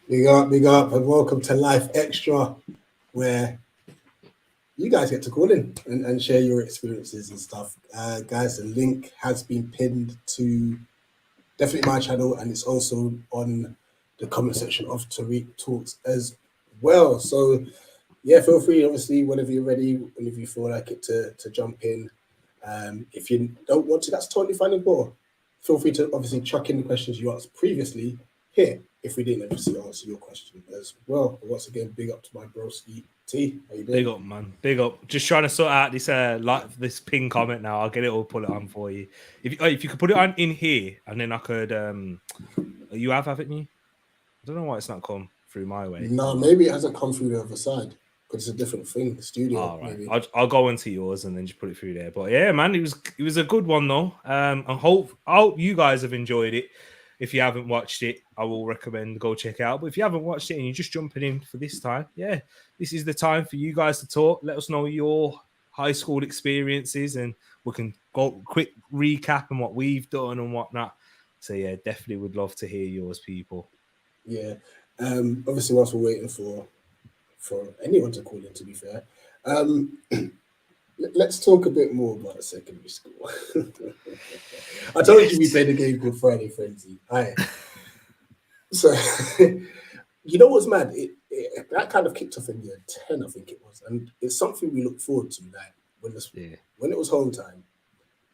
big up, and welcome to Life Extra, where you guys get to call in and share your experiences and stuff. Guys, the link has been pinned to definitely my channel, and it's also on the comment section of TEREAK Talks as well. So, yeah, feel free, obviously, whenever you're ready, whenever you feel like it, to jump in. If you don't want to, that's totally fine as well. Feel free to obviously chuck in the questions you asked previously here if we didn't obviously answer your question as well. But once again, big up to my broski T. How you doing? Big up, man. Big up. Just trying to sort out this this pin comment now. I'll get it all, pull it on for you. If you could put it on in here, and then I could you haven't you? I don't know why it's not come through my way. No, maybe it hasn't come through the other side because it's a different thing. Studio, All right, maybe. I'll go into yours and then just put it through there. But yeah, man, it was a good one though. I hope you guys have enjoyed it. If you haven't watched it, I will recommend go check it out. But if you haven't watched it and you're just jumping in for this time, yeah, this is the time for you guys to talk. Let us know your high school experiences, and we can go quick recap and what we've done and whatnot. So yeah, definitely would love to hear yours, people. Yeah. Obviously, whilst we're waiting for anyone to call in, to be fair, let's talk a bit more about secondary school. I told you we played a game called Friday Frenzy. Aye. So, you know what's mad? That kind of kicked off in year 10, I think it was. And it's something we look forward to. Like, when it was home time,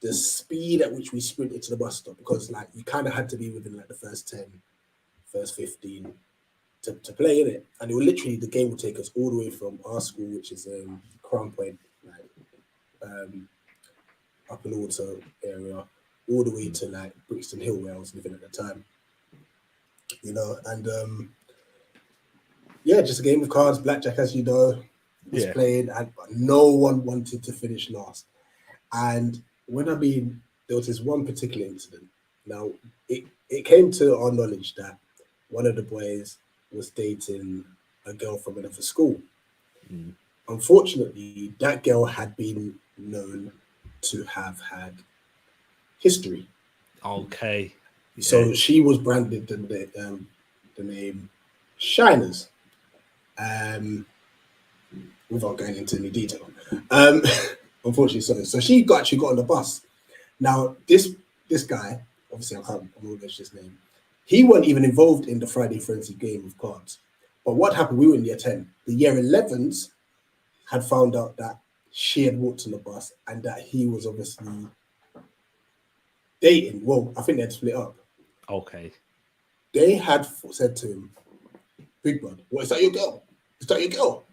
the speed at which we sprinted to the bus stop, because, like, you kind of had to be within, like, the first 10, first 15 to play in it. And it would literally, the game would take us all the way from our school, which is Crown Point, like, up in the water area, all the way to like Brixton Hill where I was living at the time. And yeah, just a game of cards, blackjack, as you know, was played, and no one wanted to finish last. And there was this one particular incident. Now, it came to our knowledge that one of the boys was dating a girl from another school. Unfortunately, that girl had been known to have had history. Okay. Yeah. So she was branded the name Shiners. Without going into any detail. Unfortunately, so she actually got on the bus. Now, this guy, obviously I can't acknowledge his name, he wasn't even involved in the Friday Frenzy game of cards. But what happened, we were in year 10. The year 11s had found out that she had walked on the bus and that he was obviously dating. Well, I think they had split up. Okay. They had said to him, "Big bud, what, is that your girl? Is that your girl?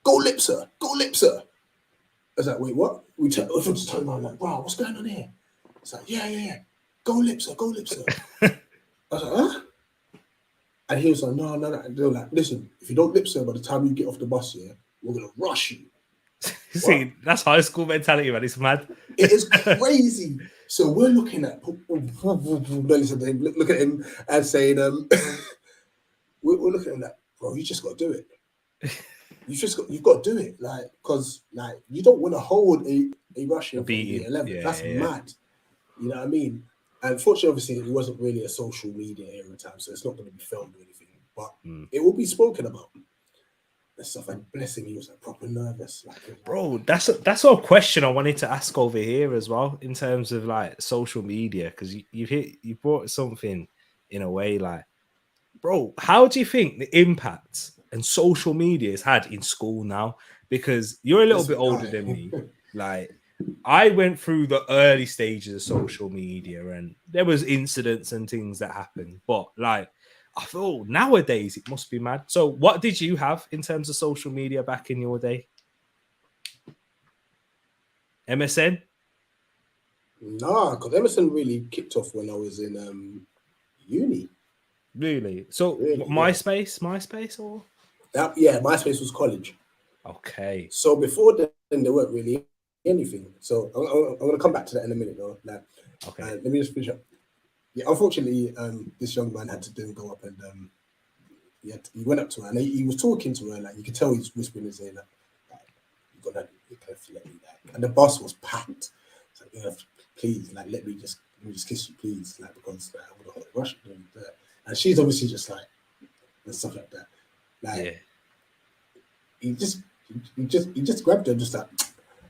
Go lips her. Go lips her." I was like, "Wait, what?" We just turned around like, "Wow, what's going on here?" It's like, yeah. Go lips her. Go lips her. I was like, "Huh?" And he was like, no. And they were like, "Listen, if you don't lips her by the time you get off the bus here, we're going to rush you." See, that's high school mentality, man. It's mad. It is crazy. So we're looking at look at him and saying, we're looking at him like, "Bro, you just got to do it. You've got to do it, like, because like you don't want to hold a Russian from year 11. Yeah, that's mad. You know what I mean?" And fortunately, obviously, it wasn't really a social media era time, so it's not going to be filmed or anything. But it will be spoken about. And stuff. And bless him, he was like proper nervous. Like, bro, that's a question I wanted to ask over here as well in terms of like social media, because you brought something in a way like, bro, how do you think the impact and social media has had in school now? Because you're a little bit older than me. Like, I went through the early stages of social media and there was incidents and things that happened. But like, I feel nowadays it must be mad. So what did you have in terms of social media back in your day? MSN? Nah, because MSN really kicked off when I was in uni. Really? So really, MySpace? Yeah. MySpace or? Yeah, MySpace was college. Okay. So before then, there weren't really anything. So I'm going to come back to that in a minute, though. Like, okay. Let me just finish up. Yeah, unfortunately, this young man had to then go up and he went up to her and he was talking to her. Like, you could tell he's whispering his ear, like "You got to let me back." And the bus was packed. So please, like, let me just kiss you, please, like, because I'm gonna rush you. And she's obviously just like, and stuff like that. Like Yeah. he just grabbed her just like,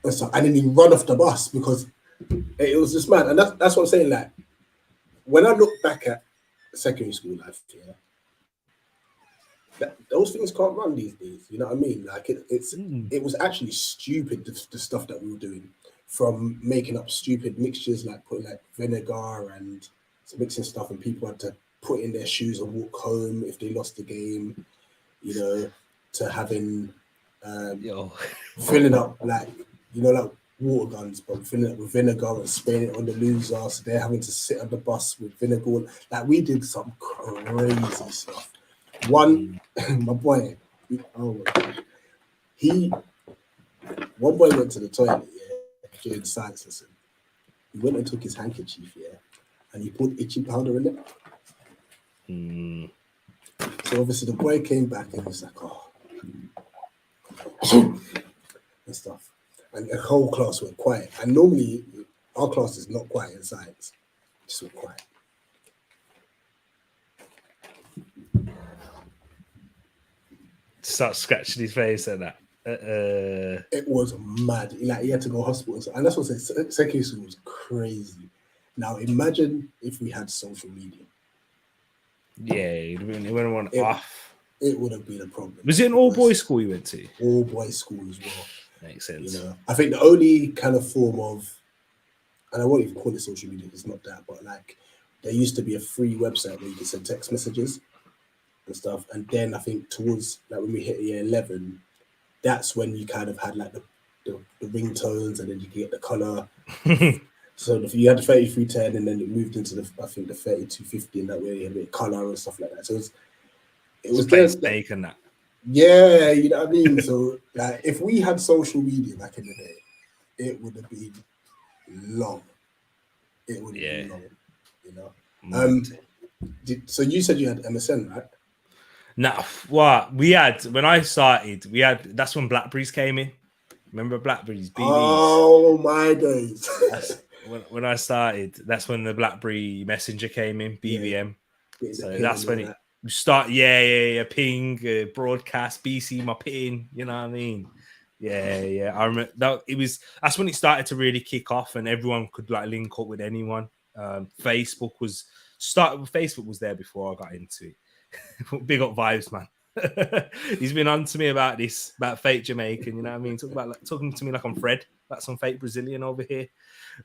and then he run off the bus because it was just mad. And that's what I'm saying. Like when I look back at secondary school life, yeah, those things can't run these days. You know what I mean? Like it was actually stupid the stuff that we were doing, from making up stupid mixtures like putting like vinegar and mixing stuff, and people had to put in their shoes and walk home if they lost the game. You know, to having filling up like like water guns, but filling it with vinegar and spraying it on the loser, so they're having to sit on the bus with vinegar. Like we did some crazy stuff. One, my boy, one boy went to the toilet, yeah, during science lesson. He went and took his handkerchief, yeah, and he put itchy powder in it. So obviously the boy came back and he's like, oh, and stuff. And the whole class went quiet. And normally our class is not quiet in science. Just went quiet. Start scratching his face at that. It was mad. Like he had to go to hospital. And that's what I said. Secondary school was crazy. Now imagine if we had social media. Yeah, it would have went off. It would have been a problem. Was it an all-boys school you went to? All-boys school as well. Makes sense. You know, I think the only kind of form of, and I won't even call it social media, it's not that, but like there used to be a free website where you could send text messages and stuff. And then I think towards like when we hit year 11, that's when you kind of had like the ringtones, and then you could get the color. So you had the 3310, and then it moved into the 3250, and that way you had a bit of color and stuff like that. So it was snake and that. Yeah, you know what I mean. So like, if we had social media back in the day, it would have been long. It would have been long, you know. So you said you had MSN, right? No, what we had when I started, that's when Blackberries came in. Remember Blackberries? BBs? Oh my days! When I started, that's when the BlackBerry Messenger came in, BBM. Yeah. So that's when it started. Yeah. Ping, broadcast, BC, my ping. You know what I mean? Yeah. I remember that that's when it started to really kick off, and everyone could like link up with anyone. Facebook was there before I got into it. Big up Vibes, man. He's been on to me about fake Jamaican, you know what I mean? Talking to me like I'm Fred, like some fake Brazilian over here.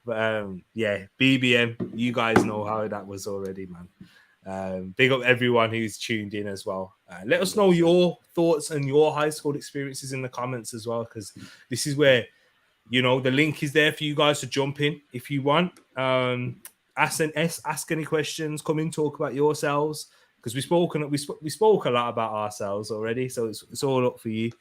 But yeah, BBM, you guys know how that was already, man. Big up everyone who's tuned in as well. Let us know your thoughts and your high school experiences in the comments as well, because this is where, the link is there for you guys to jump in if you want. Ask any questions, come in, talk about yourselves, because we spoke a lot about ourselves already, so it's all up for you.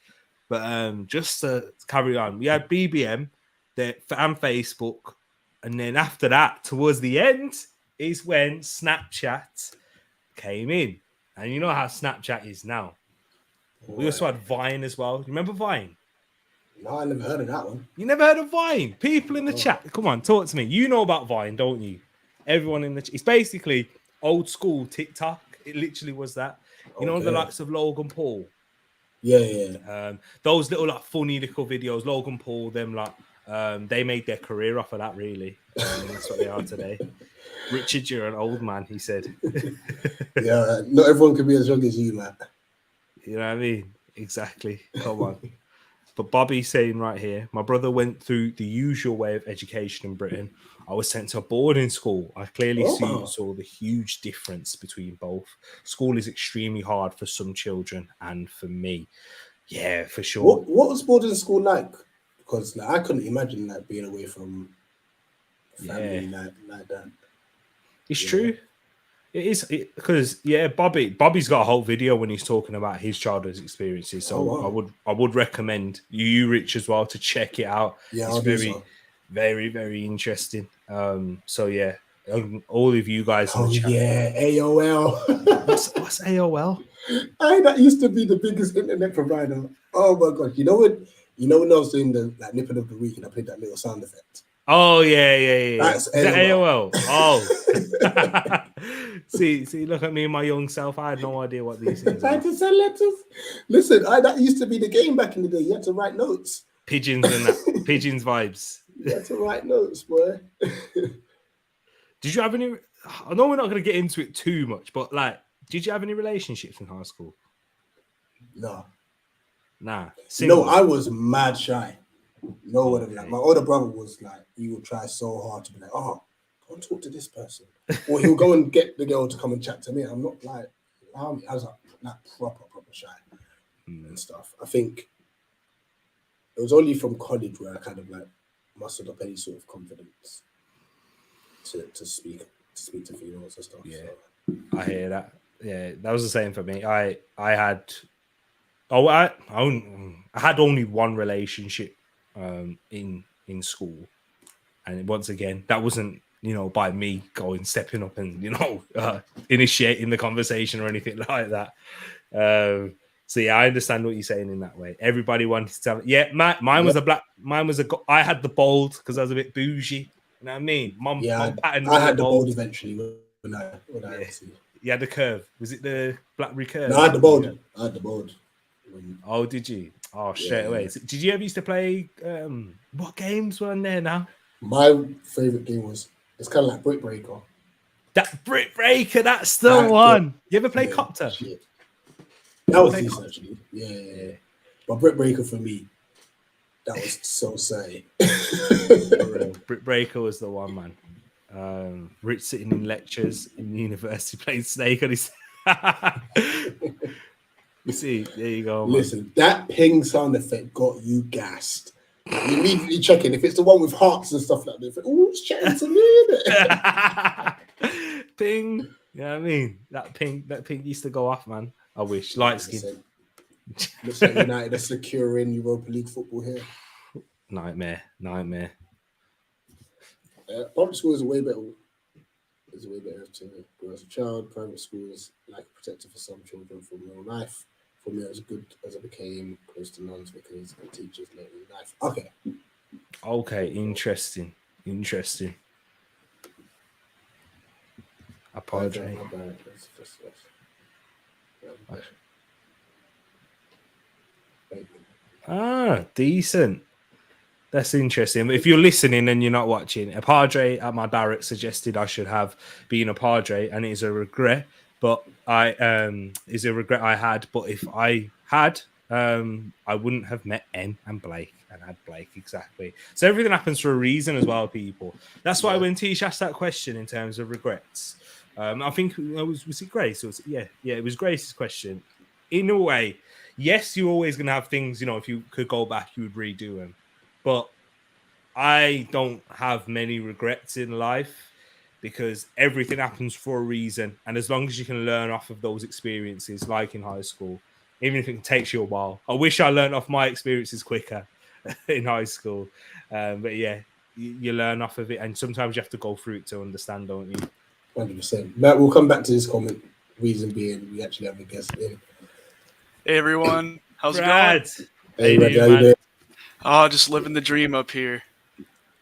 But just to carry on, we had BBM and Facebook, and then after that, towards the end, is when Snapchat came in. And you know how Snapchat is now. Boy. We also had Vine as well. You remember Vine? No, I never heard of that one. You never heard of Vine? People in the chat, come on, talk to me. You know about Vine, don't you? Everyone in the chat. It's basically old school TikTok. It literally was that. You know, the likes of Logan Paul. Yeah. Those little like funny little videos, Logan Paul, them like they made their career off of that, really. That's what they are today. Richard, you're an old man, he said. Yeah, not everyone can be as young as you, Matt. You know what I mean? Exactly. Come on. But Bobby's saying right here, my brother went through the usual way of education in Britain. I was sent to a boarding school. I clearly saw the huge difference between both. School is extremely hard for some children and for me. Yeah, for sure. What was boarding school like? Because I couldn't imagine like being away from family like that. It's true. It is because Bobby's got a whole video when he's talking about his childhood experiences. So I would recommend you, Rich, as well, to check it out. Yeah, it's very, very interesting. So yeah, all of you guys in the chat. Yeah, AOL. What's AOL? That used to be the biggest internet provider. Oh my god! You know when I was doing the like nipping of the week and I played that little sound effect. Oh yeah. That's AOL. Oh, see, look at me and my young self. I had no idea what these things I had are. to send letters. Listen, that used to be the game back in the day. You had to write notes. Pigeons and that. Pigeons vibes. You had to write notes, boy. Did you have any? I know we're not going to get into it too much, but like, did you have any relationships in high school? No. Nah. No, I was mad shy. No one of Okay. that. My older brother was like, he would try so hard to be like, oh, go and talk to this person. Or he'll go and get the girl to come and chat to me. I'm not like, I was like proper shy and stuff. I think it was only from college where I kind of like mustered up any sort of confidence to speak to females and stuff. Yeah, so. I hear that. Yeah, that was the same for me. I had only one relationship in school, and once again, that wasn't by me stepping up and initiating the conversation or anything like that. So yeah, I understand what you're saying in that way. Everybody wanted to tell. Yeah, mine was a black. Mine was I had the bold because I was a bit bougie. You know what I mean? Mom pattern. I had the bold eventually when I see. You had the curve. Was it the BlackBerry curve? No, I had the bold. I had the bold. Oh, did you? Oh, straight away. So, did you ever used to play? What games were on there now? My favorite game it's kind of like Brick Breaker. That Brick Breaker, that's the one. You ever play Copter? Shit. That was decent actually. Yeah. But Brick Breaker for me, that was so sad. Brick Breaker was the one, man. Rich sitting in lectures in university playing Snake on his. You see, there you go. Man. Listen, that ping sound effect got you gassed. You immediately checking if it's the one with hearts and stuff like that. Oh, it's chatting to me. Ping. You know what I mean? That ping used to go off, man. I wish. Light skin. Looks like United are securing Europa League football here. Nightmare. Public school is way better. It's way better to grow as a child. Private school is like a protector for some children from real life. For me, it was good as I became close to nuns because the teachers later in life. Okay, interesting. Apologize. Decent. That's interesting. If you're listening and you're not watching, a padre at my barrack suggested I should have been a padre, and it is a regret. But is a regret I had. But if I had, I wouldn't have met Em and Blake and had Blake exactly. So everything happens for a reason as well, people. That's why when Tish asked that question in terms of regrets, I think was it Grace? It was Grace's question. In a way, yes, you're always going to have things. If you could go back, you would redo them. But I don't have many regrets in life because everything happens for a reason. And as long as you can learn off of those experiences, like in high school, even if it takes you a while. I wish I learned off my experiences quicker in high school. But yeah, you learn off of it. And sometimes you have to go through it to understand, don't you? 100%. Matt, we'll come back to this comment. Reason being, we actually have a guest in. Hey, everyone. How's Brad. it going? Hey, Brad, how you doing? Oh, just living the dream up here.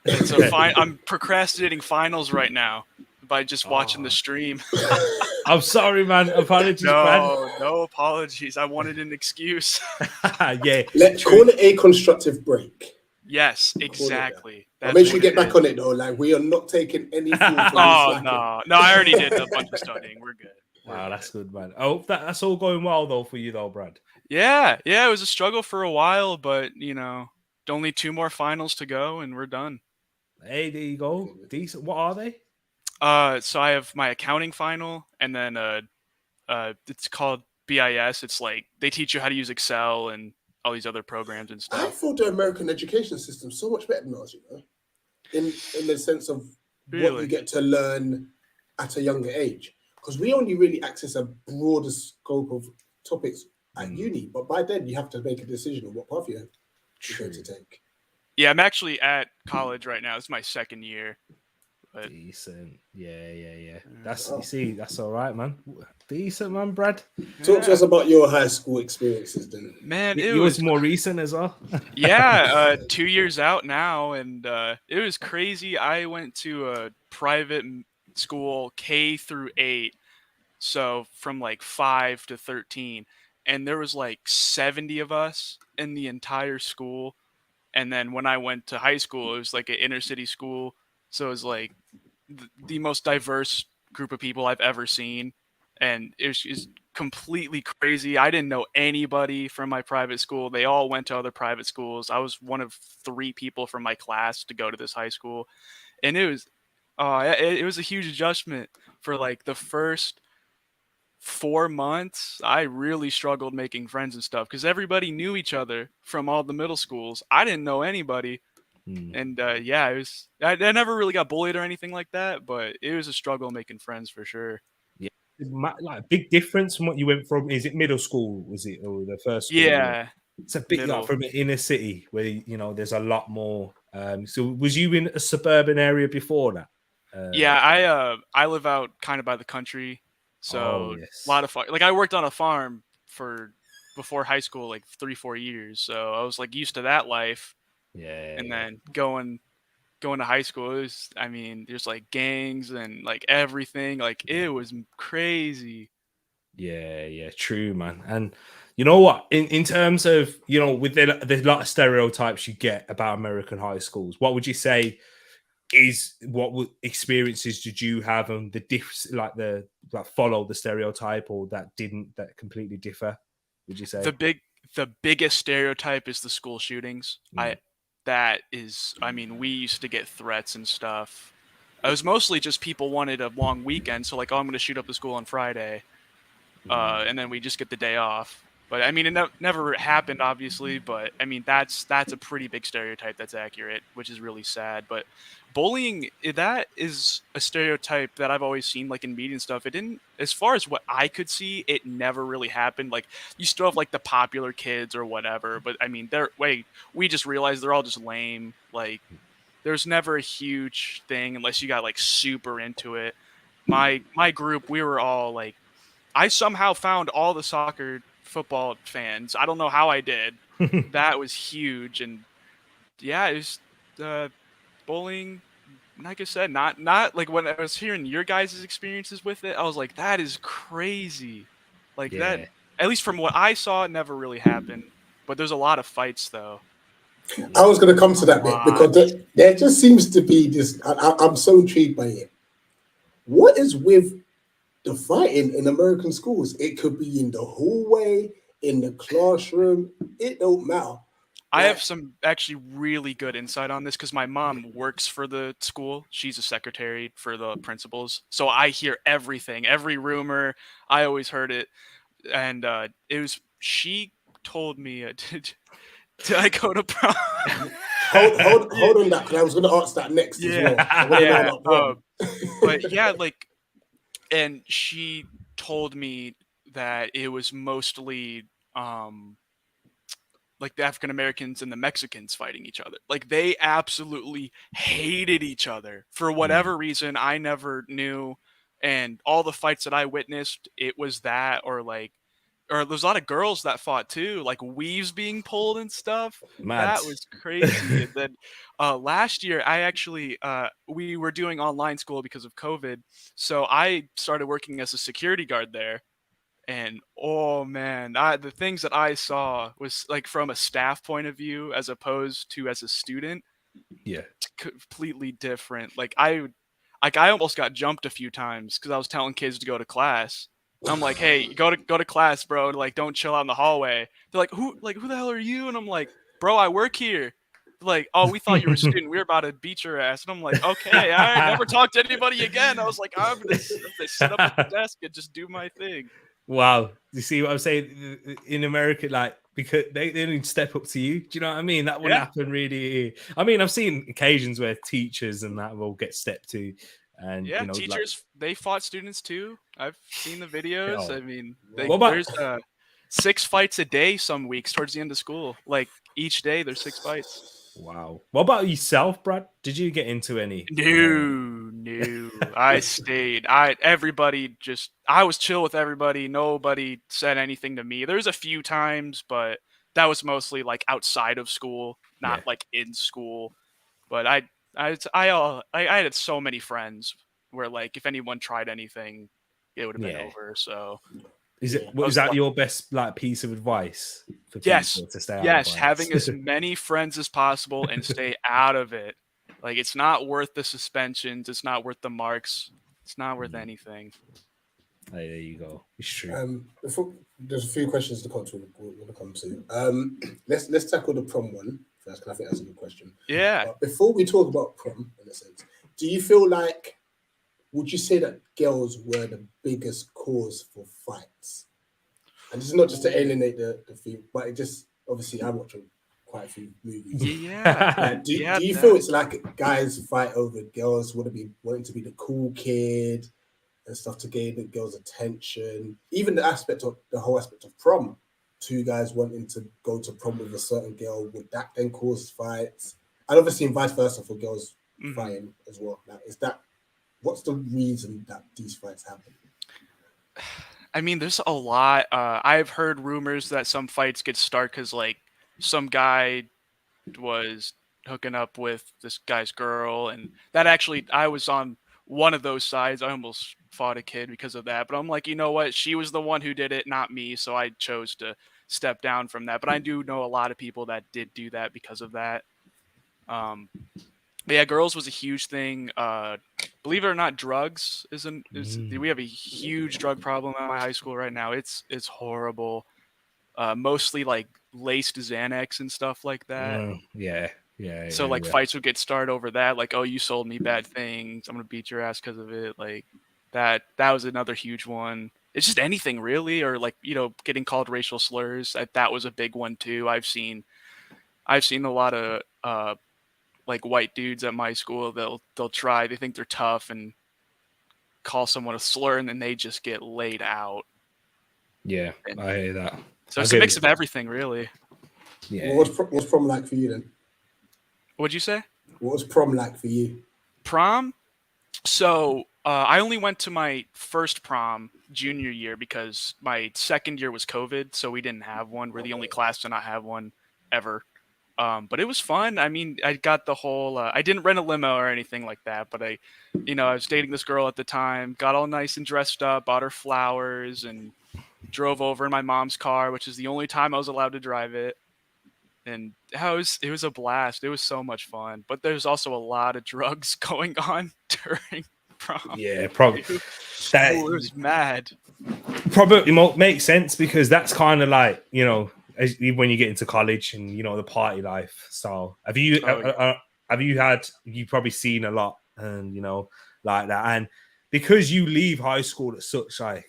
It's I'm procrastinating finals right now by just watching the stream. I'm sorry, man. Apologies, man. No apologies. I wanted an excuse. Yeah. Let's call it a constructive break. Yes, exactly. Make sure you get back on it, though. Like, we are not taking any food from no. I already did a bunch of studying. We're good. Wow, that's good, man. I hope that's all going well, though, for you, though, Brad. Yeah. It was a struggle for a while, but, only 2 more finals to go, and we're done. Hey, there you go. Decent. What are they? So I have my accounting final, and then it's called BIS. It's like they teach you how to use Excel and all these other programs and stuff. I thought the American education system so much better than ours, in the sense of what you get to learn at a younger age. Because we only really access a broader scope of topics at uni, but by then you have to make a decision on what path you're going to take. Yeah, I'm actually at college right now. It's my 2nd year. But... Decent. Yeah. You see, that's all right, man. Decent, man, Brad. Talk to us about your high school experiences then. Man, it was more recent as well. 2 years out now, and it was crazy. I went to a private school K through 8, so from like 5 to 13, and there was like 70 of us in the entire school. And then when I went to high school, it was like an inner city school, so it was like the most diverse group of people I've ever seen, and it was just completely crazy. I didn't know anybody from my private school. They all went to other private schools. I was one of 3 people from my class to go to this high school, and it was a huge adjustment for like the first 4 months. I really struggled making friends and stuff because everybody knew each other from all the middle schools. I didn't know anybody, Hmm. and yeah, it was. I never really got bullied or anything like that, but it was a struggle making friends for sure. Yeah. Like big difference from what you went from. Is it middle school? Was it or the first school you went? Yeah, It's a bit like middle. from an inner city where there's a lot more. So was you in a suburban area before that? Yeah, I live out kind of by the country, Oh so a yes, lot of like I worked on a farm for before high school, like 3 4 years. So I was like used to that life, yeah, and yeah, then going to high school, it was, I mean, there's like gangs and like everything. Like it was crazy. yeah, yeah. True, man. And you know what? In terms of with the lot of stereotypes you get about American high schools, what would you say is experiences did you have and the like the that follow the stereotype or that didn't that completely differ? Would you The say? big the biggest stereotype is the school shootings. Mm, That is, I mean, we used to get threats and stuff. It was mostly just people wanted a long weekend, so like, oh, I'm going to shoot up the school on Friday, mm. and then we just get the day off. But I mean, it never happened, obviously. But I mean, that's a pretty big stereotype that's accurate, which is really sad. But bullying, that is a stereotype that I've always seen, like in media and stuff. It didn't, as far as what I could see, it never really happened. Like you still have like the popular kids or whatever, but I mean, we just realized they're all just lame. Like there's never a huge thing unless you got like super into it. My group, we were all like, I somehow found all the soccer football fans. I don't know how I did. That was huge, and yeah, it was uh, bullying. Like I said, not like when I was hearing your guys' experiences with it, I was like, that is crazy. Like that, Yeah, at least from what I saw, it never really happened. But there's a lot of fights though. I yeah, was going to come to A that bit lot. because there just seems to be this. I'm so intrigued by it. What is with the fighting in American schools? It could be in the hallway, in the classroom. It don't matter. I have Like, some actually really good insight on this because my mom works for the school. She's a secretary for the principals. So I hear everything, every rumor. I always heard it. And she told me, did I go to prom? hold on that because I was going to ask that next as Yeah, well. I want to know yeah. about prom. But yeah, like, and she told me that it was mostly um like the African Americans and the Mexicans fighting each other. Like they absolutely hated each other for Mm, whatever reason I never knew. And all the fights that I witnessed, it was that, or there's a lot of girls that fought too, like weaves being pulled and stuff. mad. That was crazy. And then last year, I actually we were doing online school because of COVID, so I started working as a security guard there. And oh man, the things that I saw was like from a staff point of view as opposed to as a student, Yeah. completely different. Like I almost got jumped a few times because I was telling kids to go to class. I'm like, hey, go to class, bro. Like, don't chill out in the hallway. They're like who the hell are you? And I'm like, bro, I work here. They're like, oh, we thought you were a student. We were about to beat your ass. And I'm like, okay, all right, never talk to anybody again. I was like, I'm gonna sit up at the desk and just do my thing. Wow. You see what I'm saying? In America, like, because they didn't step up to you. Do you know what I mean? That wouldn't Yeah, happen really. I mean, I've seen occasions where teachers and that will get stepped to, and yeah. like, Teachers, they fought students too. I've seen the videos. oh, I mean, what about there's 6 fights a day some weeks towards the end of school. Like each day, there's 6 fights. wow? What about yourself, Brad? Did you get into any? No, no. I stayed. I was chill with everybody. Nobody said anything to me. There's a few times, but that was mostly like outside of school, Yeah. not like in school. But I had so many friends. where like if anyone tried anything, it would have been Yeah. over. So Is Yeah. is that your best like piece of advice for yes, people to stay out of yes, fights? having as many friends as possible and stay out of it. Like it's not worth the suspensions. It's not worth the marks. It's not worth anything. Hey, there you go. It's true. Before, there's a few questions the coach will come to. Let's tackle the prom one first, because I think that's a good question. Yeah. But before we talk about prom, in a sense, do you feel like, would you say that girls were the biggest cause for fights? And this is not just to alienate the field, but it just, obviously I watch quite a few movies. Yeah. Like, do Yeah, you that- feel it's like guys fight over girls wanting to be the cool kid and stuff to gain the girls' attention? Even the whole aspect of prom, two guys wanting to go to prom with a certain girl, would that then cause fights? And obviously vice versa for girls fighting as well. Now, what's the reason that these fights happen? I mean, there's a lot. I've heard rumors that some fights get started because like some guy was hooking up with this guy's girl, and that actually I was on one of those sides. I almost fought a kid because of that, but I'm like, you know what? She was the one who did it, not me, so I chose to step down from that. But I do know a lot of people that did do that because of that. But yeah, girls was a huge thing. Believe it or not, drugs we have a huge drug problem at my high school right now. It's horrible. Mostly like laced Xanax and stuff like that. Yeah. So like fights would get started over that. Like, oh, you sold me bad things. I'm gonna beat your ass because of it. Like that. That was another huge one. It's just anything really, or like getting called racial slurs. That was a big one too. I've seen a lot of like white dudes at my school. They think they're tough and call someone a slur, and then they just get laid out. Yeah, And I hear that. so it's a mix of everything, really. Yeah. What's prom like for you then? What'd you say? What was prom like for you? Prom? So I only went to my first prom junior year because my second year was COVID, so we didn't have one. We're the only class to not have one ever. But it was fun. I mean, I got the whole. I didn't rent a limo or anything like that, but I was dating this girl at the time. Got all nice and dressed up, bought her flowers, and drove over in my mom's car, which is the only time I was allowed to drive it. And it was a blast. It was so much fun. But there's also a lot of drugs going on during prom. Yeah, probably. It was mad. Probably makes sense because that's kind of like when you get into college and the party life. So have you you've probably seen a lot and like that, and because you leave high school at such like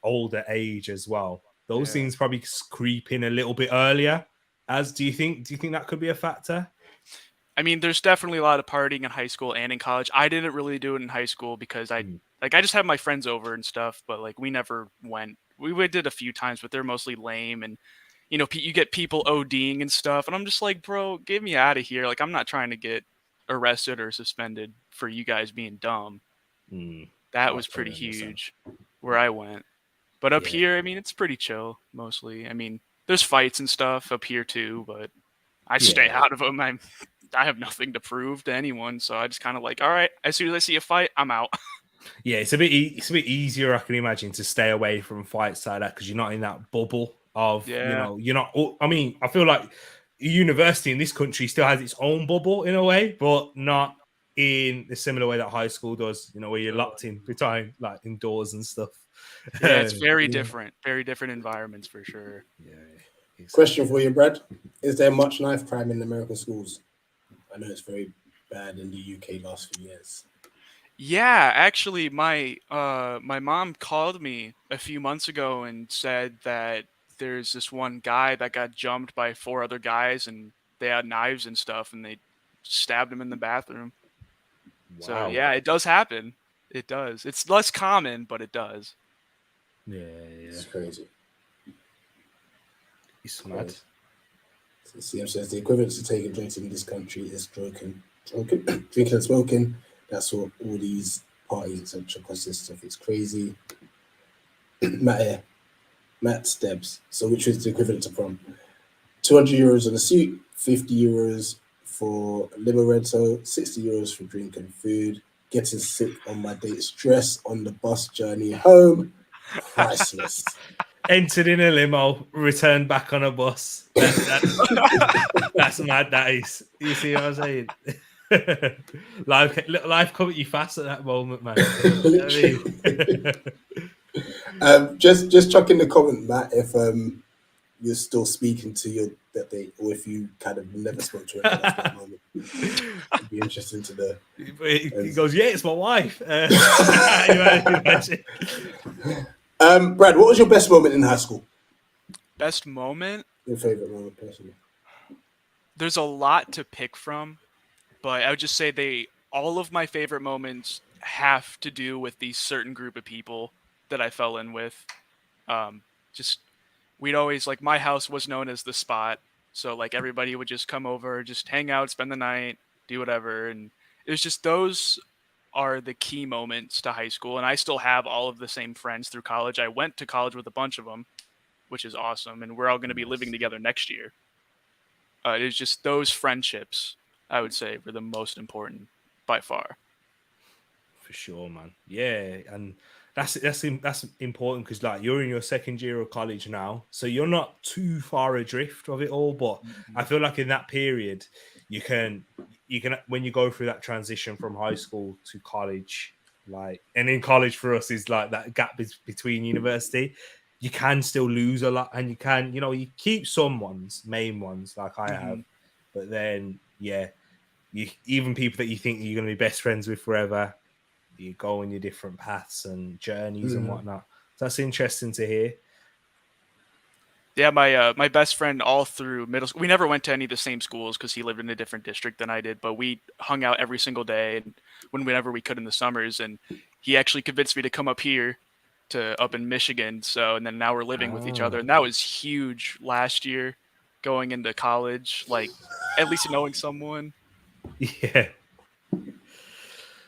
older age as well, those things probably creep in a little bit earlier. Do you think that could be a factor? I mean, there's definitely a lot of partying in high school and in college. I didn't really do it in high school because I just had my friends over and stuff, but like we never went. We did a few times, but they're mostly lame, and you get people ODing and stuff, and I'm just like, bro, get me out of here. Like I'm not trying to get arrested or suspended for you guys being dumb. That was pretty huge where I went. But up here, I mean, it's pretty chill mostly. I mean, there's fights and stuff up here too, but I stay out of them. I have nothing to prove to anyone, so I just kind of like, all right, as soon as I see a fight, I'm out. Yeah, it's a bit easier, I can imagine, to stay away from fights like that because you're not in that bubble of you're not. I mean, I feel like university in this country still has its own bubble in a way, but not in the similar way that high school does. Where you're locked in behind like indoors and stuff. Yeah, it's very different environments for sure. Yeah. Exactly. Question for you, Brad: is there much knife crime in American schools? I know it's very bad in the UK last few years. Yeah, actually, my mom called me a few months ago and said that there's this one guy that got jumped by 4 other guys, and they had knives and stuff, and they stabbed him in the bathroom. Wow. So yeah, it does happen. It does. It's less common, but it does. Yeah. It's crazy. It's mad. CM says the equivalent to taking drinks in this country is drinking and smoking. That's what all these parties etc. consist of. It's crazy. Matt Stebbs. So which is the equivalent to prom? €200 on a suit, €50 for limo rental, €60 for drink and food. getting sick on my date, stress on the bus journey home, priceless. Entered in a limo, returned back on a bus. That's mad. That is. You see what I'm saying? life come at you fast at that moment, man. Literally. I mean, Just chuck in the comment, Matt, if you're still speaking to your that date, or if you kind of never spoke to her after that moment. It'd be interesting to know. He goes, yeah, it's my wife. Brad, what was your best moment in high school? Best moment? Your favorite moment, personally? There's a lot to pick from, but I would just say all of my favorite moments have to do with these certain group of people that I fell in with. Just we'd always like my house was known as the spot, so like everybody would just come over, just hang out, spend the night, do whatever, and it was just those are the key moments to high school, and I still have all of the same friends through college. I went to college with a bunch of them, which is awesome, and we're all going to be living together next year. It's just those friendships, I would say, were the most important by far. For sure, man. Yeah, and that's important because like you're in your second year of college now, so you're not too far adrift of it all. But I feel like in that period, you can when you go through that transition from high school to college, like, and in college for us is like that gap between university. You can still lose a lot, and you keep some main ones like I have, but then even people that you think you're going to be best friends with forever, you go on your different paths and journeys and whatnot. So that's interesting to hear. Yeah, my best friend all through middle school. We never went to any of the same schools because he lived in a different district than I did, but we hung out every single day and whenever we could in the summers. And he actually convinced me to come up here to up in Michigan. So, and then now we're living with each other. And that was huge last year going into college, like at least knowing someone. Yeah.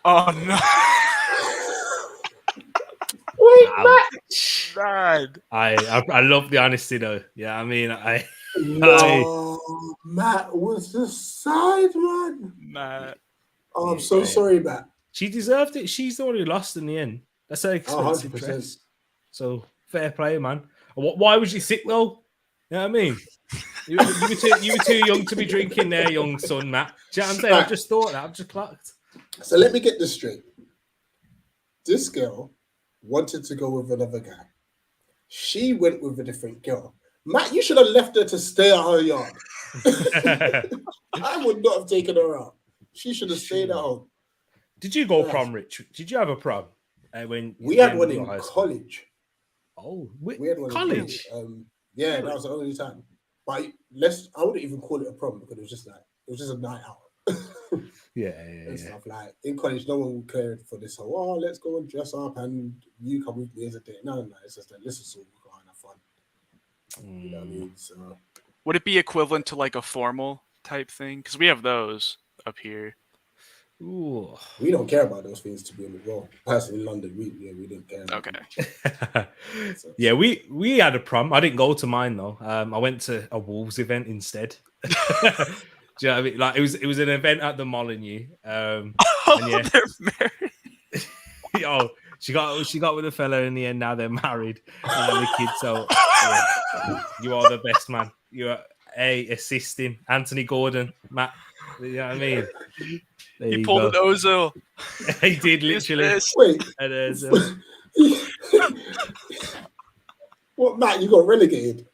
Oh no. Wait, Matt. I love the honesty though. Yeah, I mean, no, Matt was the side man. Matt. Oh, I'm so sorry, Matt. She deserved it. She's the one who lost in the end. That's her expensive 100%. dress. So fair play, man. Why was you sick though? You know what I mean? You were too young to be drinking there, young son, Matt. Do you know what I'm saying? I've just thought that. I've just clocked. So let me get this straight. This girl wanted to go with another guy. She went with a different girl. Matt, you should have left her to stay at her yard. I would not have taken her out. She should have stayed at home. Did you go prom, Rich? Did you have a prom? When we had one in college. Oh, we had one college? Yeah, really? That was the only time. But I wouldn't even call it a prom because it was just a night out. Yeah. Stuff like in college, no one would care for this whole, let's go and dress up and you come with me as a date. No, it's just like, let's just all go and have fun. You know what I mean? So would it be equivalent to like a formal type thing? Because we have those up here. Ooh. We don't care about those things to be honest. Well, personally in London, we didn't care. Okay. Yeah, we had a prom. I didn't go to mine though. I went to a Wolves event instead. Do you know what I mean? Like it was an event at the Molyneux. And yeah, they're married. Oh, she got with a fella in the end. Now they're married and have a kid. So yeah, you are the best man. You are assisting Anthony Gordon, Matt. You know what I mean? There he pulled an Ozil. He did literally. Wait. And, what, Matt? You got relegated?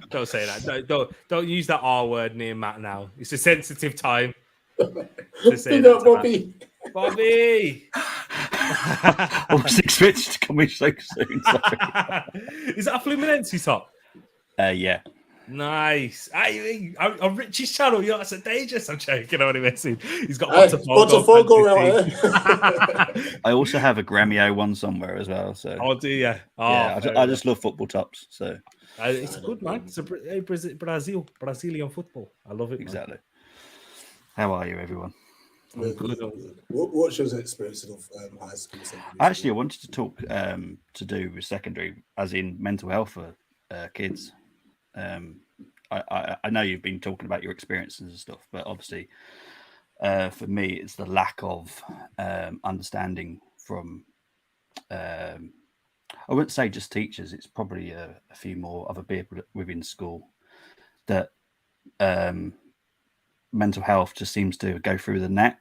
Don't say that. Don't use that R word near Matt now. It's a sensitive time. To say that Bobby. Bobby. I was expecting to come in so soon. Is that a Fluminense top? Yeah. Nice. On Richie's channel, that's a dangerous. I'm joking. I'm only messing. He's got Botafogo out there. I also have a Gremio one somewhere as well. So. Oh, do you? Oh, yeah, I just love football tops. So it's good, man. It's a Brazilian football. I love it. Exactly. Man. How are you, everyone? I'm good. What's your experience of high school? Actually, I wanted to talk to do with secondary, as in mental health for kids. I know you've been talking about your experiences and stuff, but obviously for me, it's the lack of understanding from, I wouldn't say just teachers, it's probably a few more other people within school, that mental health just seems to go through the net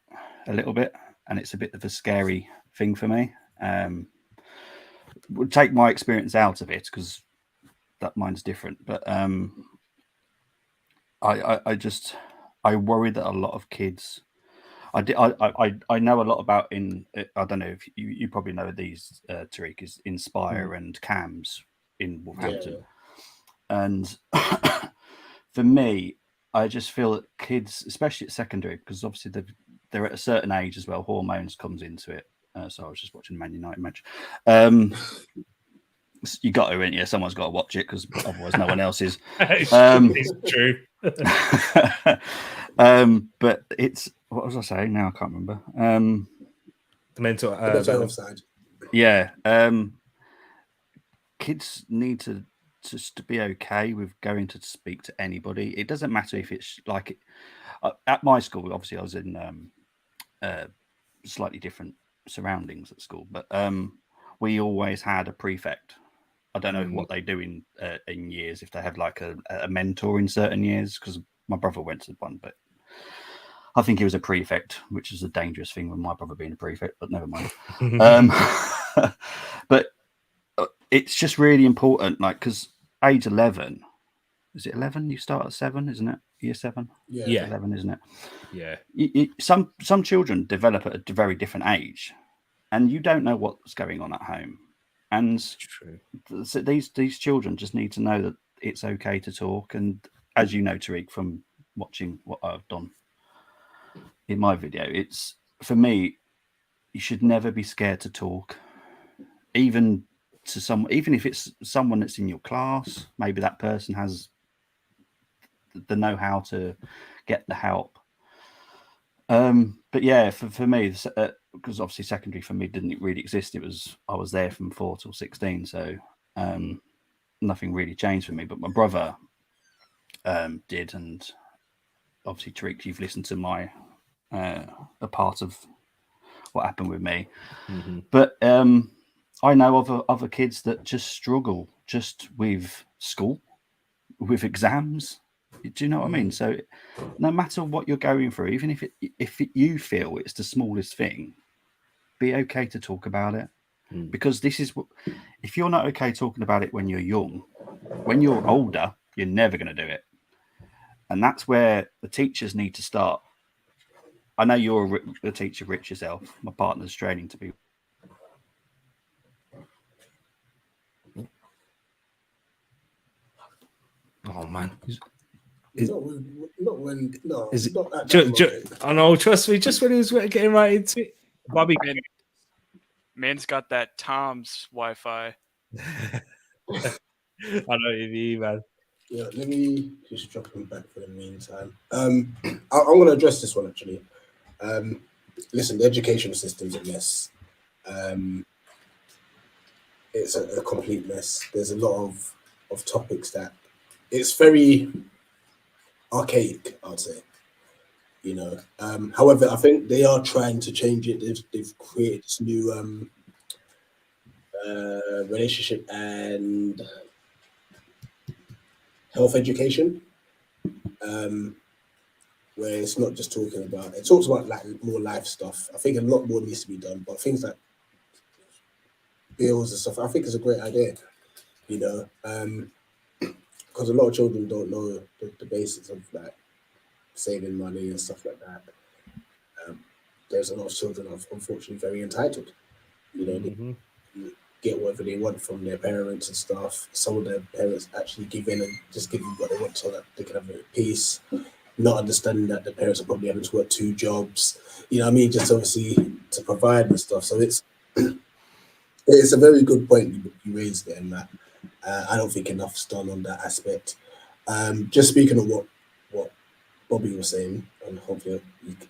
a little bit, and it's a bit of a scary thing for me. We'll take my experience out of it because that mine's different, but I worry that a lot of kids. I know a lot about I don't know if you probably know these, TEREAK, is Inspire and CAMS in Wolverhampton. And for me, I just feel that kids, especially at secondary, because obviously they're at a certain age as well, hormones comes into it. So I was just watching Man United match. You got to, yeah, someone's got to watch it because otherwise no one else is. It's true. But it's, what was I saying now? I can't remember. The mental health side. Yeah. Kids need to just to be okay with going to speak to anybody. It doesn't matter if it's like at my school. Obviously, I was in slightly different surroundings at school, but we always had a prefect. I don't know what they do in years, if they have like a mentor in certain years, because my brother went to one, but I think he was a prefect, which is a dangerous thing with my brother being a prefect, but never mind. But it's just really important, like, because age 11, is it 11? You start at 7, isn't it? Year 7? Yeah. 11, isn't it? Yeah. Some children develop at a very different age, and you don't know what's going on at home. And True. These children just need to know that it's okay to talk. And as you know, TEREAK, from watching what I've done in my video, it's, for me, you should never be scared to talk, even if it's someone that's in your class. Maybe that person has the know-how to get the help. But yeah, for me, because obviously secondary for me didn't really exist. I was there from 4 till 16, so nothing really changed for me. But my brother did, and obviously TEREAK, you've listened to my a part of what happened with me. But I know of other kids that just struggle just with school, with exams. Do you know what I mean? So no matter what you're going through, even if you feel it's the smallest thing, be okay to talk about it. Because this is what, if you're not okay talking about it when you're young, when you're older, you're never going to do it. And that's where the teachers need to start. I know you're a teacher, Rich, yourself. My partner's training to be. Oh man. I know, trust me, just when he was getting right into it. Bobby, man's got that Tom's Wi-Fi. I know what you mean, man. Yeah, let me just drop him back for the meantime. I'm going to address this one actually. Listen, the education system's a mess. It's a complete mess. There's a lot of topics that it's very archaic, I'd say. You know, however, I think they are trying to change it. They've created this new relationship and health education, where it's not just talking about. It talks about like more life stuff. I think a lot more needs to be done, but things like bills and stuff, I think is a great idea. You know, because a lot of children don't know the basics of like saving money and stuff like that. There's a lot of children are unfortunately very entitled. You know, they get whatever they want from their parents and stuff. Some of their parents actually give in and just give them what they want so that they can have a peace, not understanding that the parents are probably having to work 2 jobs. You know what I mean? Just obviously to provide and stuff. So it's a very good point you raised there, Matt. I don't think enough's done on that aspect. Just speaking of what Bobby was saying, and hopefully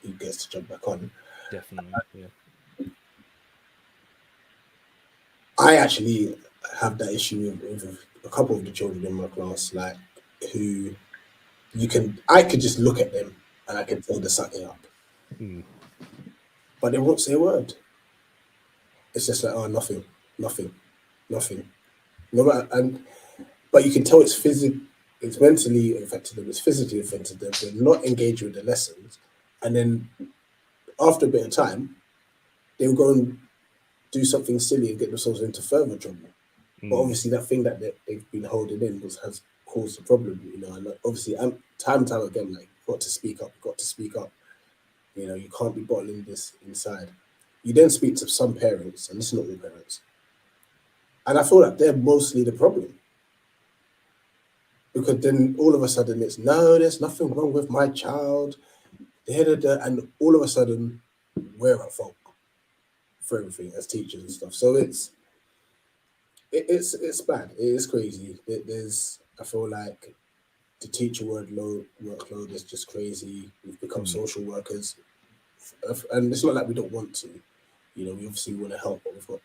he gets to jump back on. Definitely, yeah. I actually have that issue with a couple of the children in my class, like who I could just look at them and I can tell there's something up. But they won't say a word. It's just like, oh, nothing. No matter, but you can tell it's mentally affected them, it's physically affected them. They're not engaged with the lessons, and then after a bit of time, they'll go and do something silly and get themselves into further trouble. But obviously, that thing that they've been holding in has caused a problem, you know. And obviously, time and time again, like, you've got to speak up. You know, you can't be bottling this inside. You then speak to some parents, and this is not all parents, and I feel like they're mostly the problem. Because then all of a sudden it's, no, there's nothing wrong with my child, and all of a sudden we're at fault for everything as teachers and stuff. So it's bad. It is crazy. I feel like the teacher workload is just crazy. We've become social workers, and it's not like we don't want to. You know, we obviously want to help, but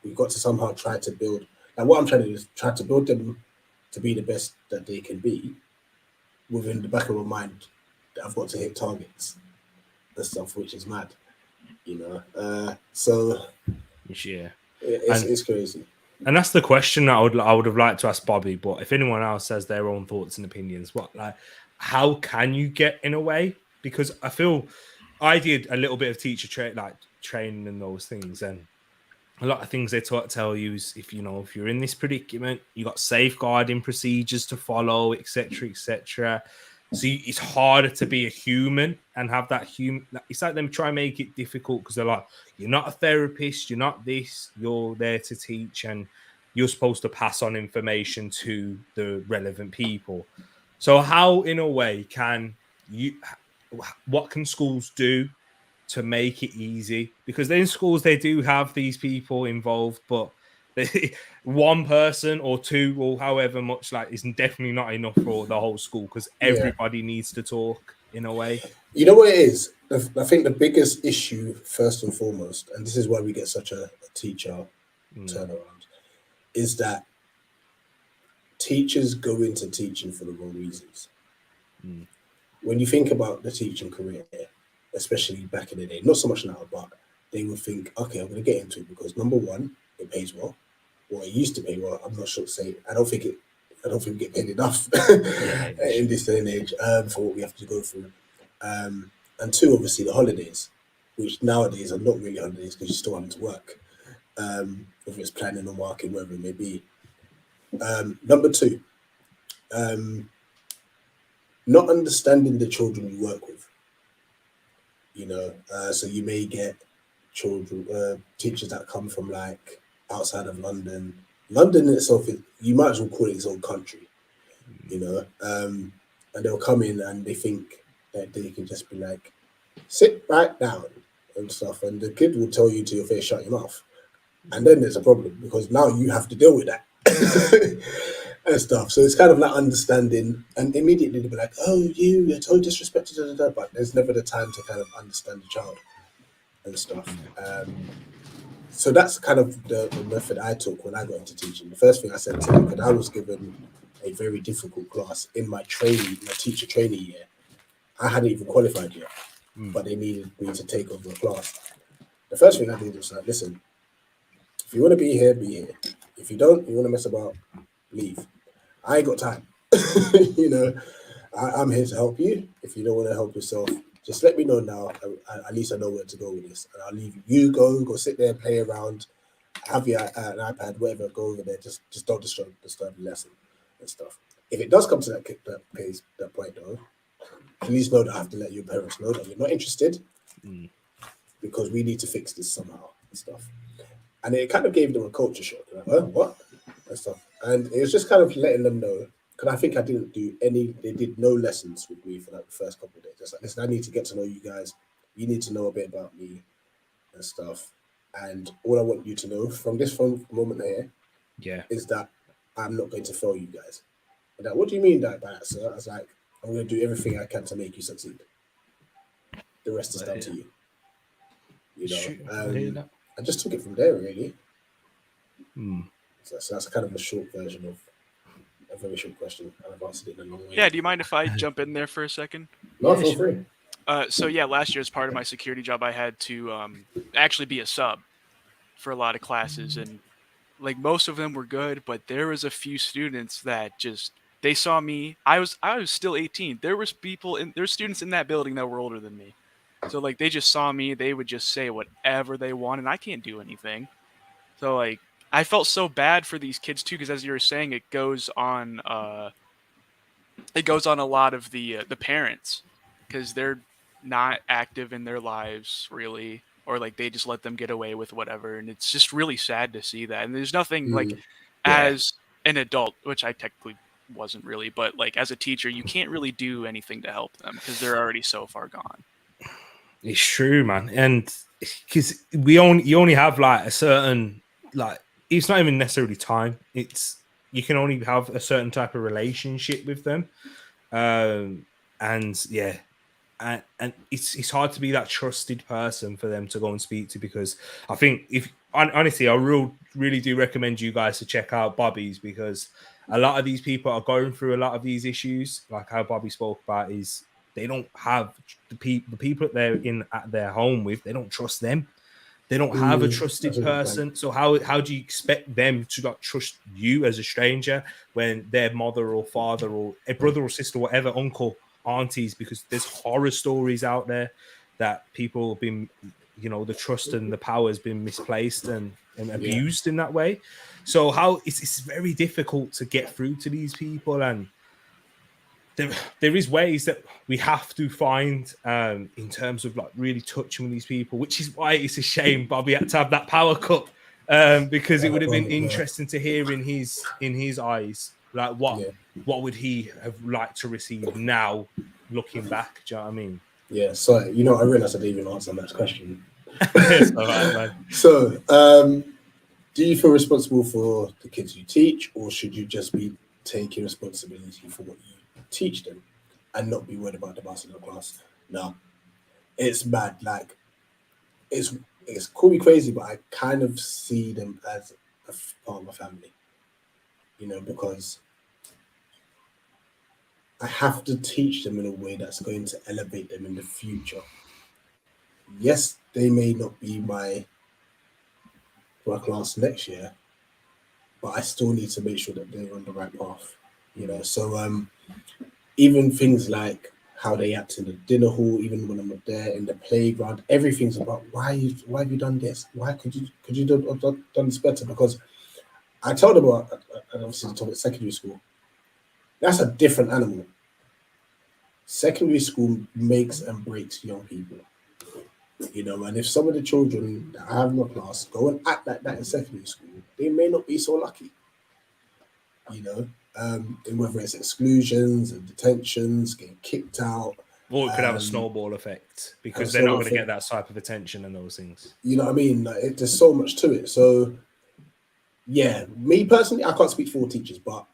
we've got to somehow try to build. And what I'm trying to do is try to build them to be the best that they can be, within the back of my mind that I've got to hit targets and stuff, which is mad, you know. So yeah, it's crazy. And that's the question that I would have liked to ask Bobby. But if anyone else has their own thoughts and opinions, how can you get in a way? Because I feel I did a little bit of teacher training and those things, and a lot of things they tell you is, if you're in this predicament, you got safeguarding procedures to follow, etc., etc. So it's harder to be a human and have that human. It's like them try and make it difficult because they're like, you're not a therapist, you're not this, you're there to teach, and you're supposed to pass on information to the relevant people. So how, in a way, what can schools do to make it easy? Because in schools they do have these people involved, but one person or two or however much isn't definitely not enough for the whole school, because everybody needs to talk in a way. You know what it is? I think the biggest issue, first and foremost, and this is why we get such a teacher turnaround, is that teachers go into teaching for the wrong reasons. When you think about the teaching career, especially back in the day, not so much now, but they would think, okay, I'm going to get into it because, number one, it pays well. Well, it used to pay well. I'm not sure to say. I don't think we get paid enough in this day and age for what we have to go through. And two, obviously, the holidays, which nowadays are not really holidays because you're still having to work, whether it's planning or marking, whatever it may be. Number two, not understanding the children you work with. You know, so you may get teachers that come from outside of London. London itself, you might as well call it its own country, you know, and they'll come in and they think that they can just be like, sit right down and stuff, and the kid will tell you to your face, shut your mouth. And then there's a problem because now you have to deal with that and stuff. So it's kind of like understanding, and immediately they'll be like, oh, you're totally disrespected, but there's never the time to kind of understand the child and stuff. So that's kind of the method I took when I got into teaching. The first thing I said to them, because I was given a very difficult class in my teacher training year. I hadn't even qualified yet, but they needed me to take over a class. The first thing I did was like, listen, if you want to be here, be here. If you don't, you want to mess about, leave. I ain't got time. You know, I'm here to help you. If you don't want to help yourself, just let me know now. At least I know where to go with this. And I'll leave you. Go sit there, play around, have your an iPad, whatever, go over there. Just don't disturb the lesson and stuff. If it does come to that point though, please know that I have to let your parents know that you're not interested because we need to fix this somehow and stuff. And it kind of gave them a culture shock. Like, what? And stuff. And it was just kind of letting them know, because I think I didn't do they did no lessons with me for the first couple of days. Just like, listen, I need to get to know you guys. You need to know a bit about me and stuff. And all I want you to know from this moment here is that I'm not going to fail you guys. And what do you mean by that, sir? I was like, I'm going to do everything I can to make you succeed. The rest is down to you. You know, I just took it from there, really. So that's kind of a short version of a very short question, and I've answered it in a long way. Yeah, do you mind if I jump in there for a second? No, feel free. So yeah, last year as part of my security job, I had to actually be a sub for a lot of classes, and like most of them were good, but there was a few students that just they saw me. I was still 18. There's students in that building that were older than me. So like they just saw me, they would just say whatever they want, and I can't do anything. So like I felt so bad for these kids too, because as you were saying, it goes on a lot of the parents, because they're not active in their lives really, or like they just let them get away with whatever, and it's just really sad to see that. And there's nothing like, Yeah. as an adult, which I technically wasn't really, but like as a teacher, you can't really do anything to help them because they're already so far gone. It's true, man, and because you only have like a certain, like, it's not even necessarily time. It's you can only have a certain type of relationship with them, and yeah, and it's hard to be that trusted person for them to go and speak to, because I think honestly, I really do recommend you guys to check out Bobby's, because a lot of these people are going through a lot of these issues, like how Bobby spoke about, is they don't have the people that they're in at their home with, they don't trust them. They don't have a trusted That's a good point. person. So how do you expect them to not trust you as a stranger when their mother or father or a brother or sister, whatever, uncle, aunties, because there's horror stories out there that people have been, the trust and the power has been misplaced and abused in that way. So how it's very difficult to get through to these people, and there is ways that we have to find in terms of like really touching with these people, which is why it's a shame Bobby had to have that power cut, because it would have been interesting to hear in his eyes, like what would he have liked to receive now looking back. Do you know what I mean? Yeah, so I realized I didn't even answer that question. It's all right, man. So, do you feel responsible for the kids you teach, or should you just be taking responsibility for what you teach them and not be worried about the boss in the class? No, it's bad. Like, it's call me crazy, but I kind of see them as a part of my family, because I have to teach them in a way that's going to elevate them in the future. Yes, they may not be my class next year, but I still need to make sure that they're on the right path. So even things like how they act in the dinner hall, even when I'm not there, in the playground, everything's about why have you done this? Why could you done this better? Because I told them about, and obviously the topic secondary school. That's a different animal. Secondary school makes and breaks young people. And if some of the children that I have in my class go and act like that in secondary school, they may not be so lucky. And whether it's exclusions and detentions, getting kicked out. Or it could have a snowball effect, because they're not going to get that type of attention and those things. You know what I mean? Like, there's so much to it. So, yeah, me personally, I can't speak for all teachers, but